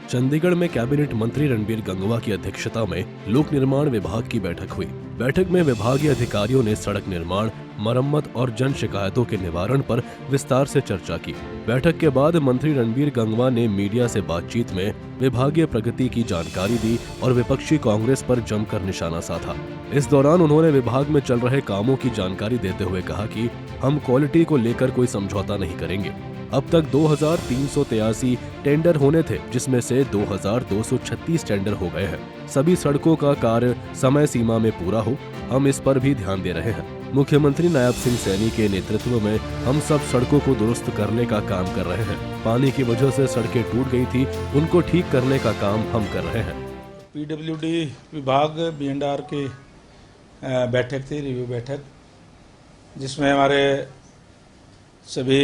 चंडीगढ़ में कैबिनेट मंत्री रणबीर गंगवा की अध्यक्षता में लोक निर्माण विभाग की बैठक हुई। बैठक में विभागीय अधिकारियों ने सड़क निर्माण, मरम्मत और जन शिकायतों के निवारण पर विस्तार से चर्चा की। बैठक के बाद मंत्री रणबीर गंगवा ने मीडिया से बातचीत में विभागीय प्रगति की जानकारी दी और विपक्षी कांग्रेस पर जमकर निशाना साधा। इस दौरान उन्होंने विभाग में चल रहे कामों की जानकारी देते हुए कहा कि हम क्वालिटी को लेकर कोई समझौता नहीं करेंगे। अब तक 2383 टेंडर होने थे, जिसमें से 2236 टेंडर हो गए हैं। सभी सड़कों का कार्य समय सीमा में पूरा हो, हम इस पर भी ध्यान दे रहे हैं। मुख्यमंत्री नायब सिंह सैनी के नेतृत्व में हम सब सड़कों को दुरुस्त करने का काम कर रहे हैं। पानी की वजह से सड़कें टूट गई थी, उनको ठीक करने का काम हम कर रहे हैं। पीडब्ल्यूडी विभाग B&R की बैठक थी, रिव्यू बैठक, जिसमें हमारे सभी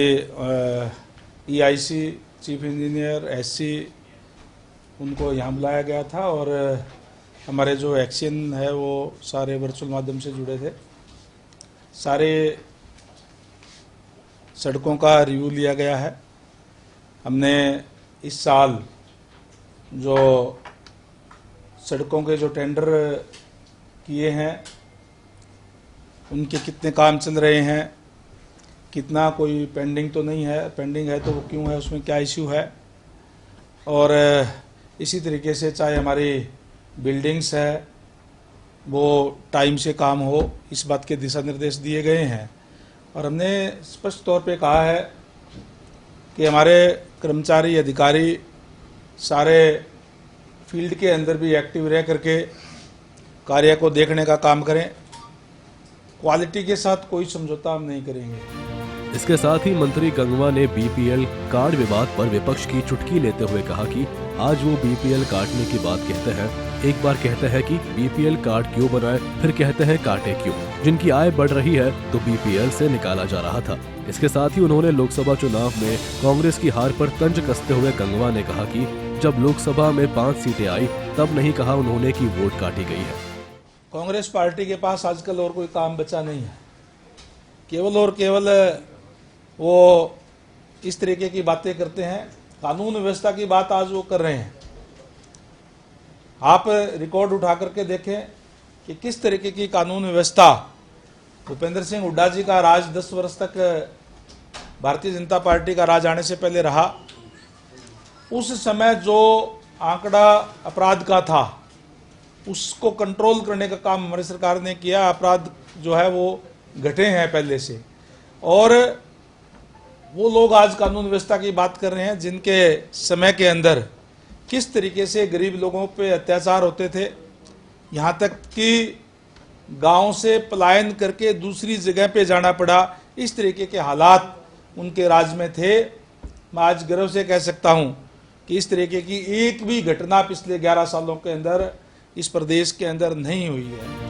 EIC, चीफ इंजीनियर, SC, उनको यहाँ बुलाया गया था और हमारे जो एक्शन है वो सारे वर्चुअल माध्यम से जुड़े थे। सारे सड़कों का रिव्यू लिया गया है। हमने इस साल जो सड़कों के जो टेंडर किए हैं उनके कितने काम चल रहे हैं, कितना कोई पेंडिंग तो नहीं है, पेंडिंग है तो वो क्यों है, उसमें क्या इश्यू है, और इसी तरीके से चाहे हमारी बिल्डिंग्स है वो टाइम से काम हो, इस बात के दिशा निर्देश दिए गए हैं। और हमने स्पष्ट तौर पे कहा है कि हमारे कर्मचारी अधिकारी सारे फील्ड के अंदर भी एक्टिव रह करके कार्य को देखने का काम करें। क्वालिटी के साथ कोई समझौता हम नहीं करेंगे। इसके साथ ही मंत्री गंगवा ने BPL कार्ड विवाद पर विपक्ष की चुटकी लेते हुए कहा कि आज वो BPL काटने की बात कहते हैं। एक बार कहते हैं कि BPL कार्ड क्यों बनाए, फिर कहते हैं काटे क्यों। जिनकी आय बढ़ रही है तो BPL से निकाला जा रहा था। इसके साथ ही उन्होंने लोकसभा चुनाव में कांग्रेस की हार पर तंज कसते हुए गंगवा ने कहा कि जब लोकसभा में 5 सीटें आई तब नहीं कहा उन्होंने कि वोट काटी गई है। कांग्रेस पार्टी के पास आजकल और कोई काम बचा नहीं है। केवल और केवल वो इस तरीके की बातें करते हैं। कानून व्यवस्था की बात आज वो कर रहे हैं। आप रिकॉर्ड उठा करके देखें कि किस तरीके की कानून व्यवस्था भूपेंद्र सिंह हुड्डा जी का राज 10 वर्ष तक भारतीय जनता पार्टी का राज आने से पहले रहा। उस समय जो आंकड़ा अपराध का था उसको कंट्रोल करने का काम हमारी सरकार ने किया। अपराध जो है वो घटे हैं पहले से, और वो लोग आज कानून व्यवस्था की बात कर रहे हैं जिनके समय के अंदर किस तरीके से गरीब लोगों पे अत्याचार होते थे, यहाँ तक कि गांव से पलायन करके दूसरी जगह पे जाना पड़ा। इस तरीके के हालात उनके राज में थे। मैं आज गर्व से कह सकता हूँ कि इस तरीके की एक भी घटना पिछले 11 सालों के अंदर इस प्रदेश के अंदर नहीं हुई है।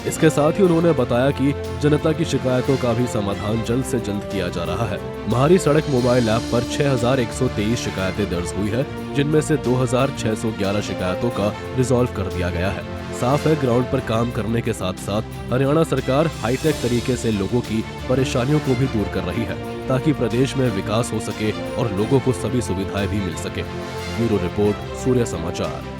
इसके साथ ही उन्होंने बताया कि जनता की शिकायतों का भी समाधान जल्द से जल्द किया जा रहा है। महारी सड़क मोबाइल ऐप पर 6123 शिकायतें दर्ज हुई है, जिनमें से 2611 शिकायतों का रिजॉल्व कर दिया गया है। साफ है, ग्राउंड पर काम करने के साथ साथ हरियाणा सरकार हाईटेक तरीके से लोगों की परेशानियों को भी दूर कर रही है, ताकि प्रदेश में विकास हो सके और लोगों को सभी सुविधाएं भी मिल सके। ब्यूरो रिपोर्ट, सूर्य समाचार।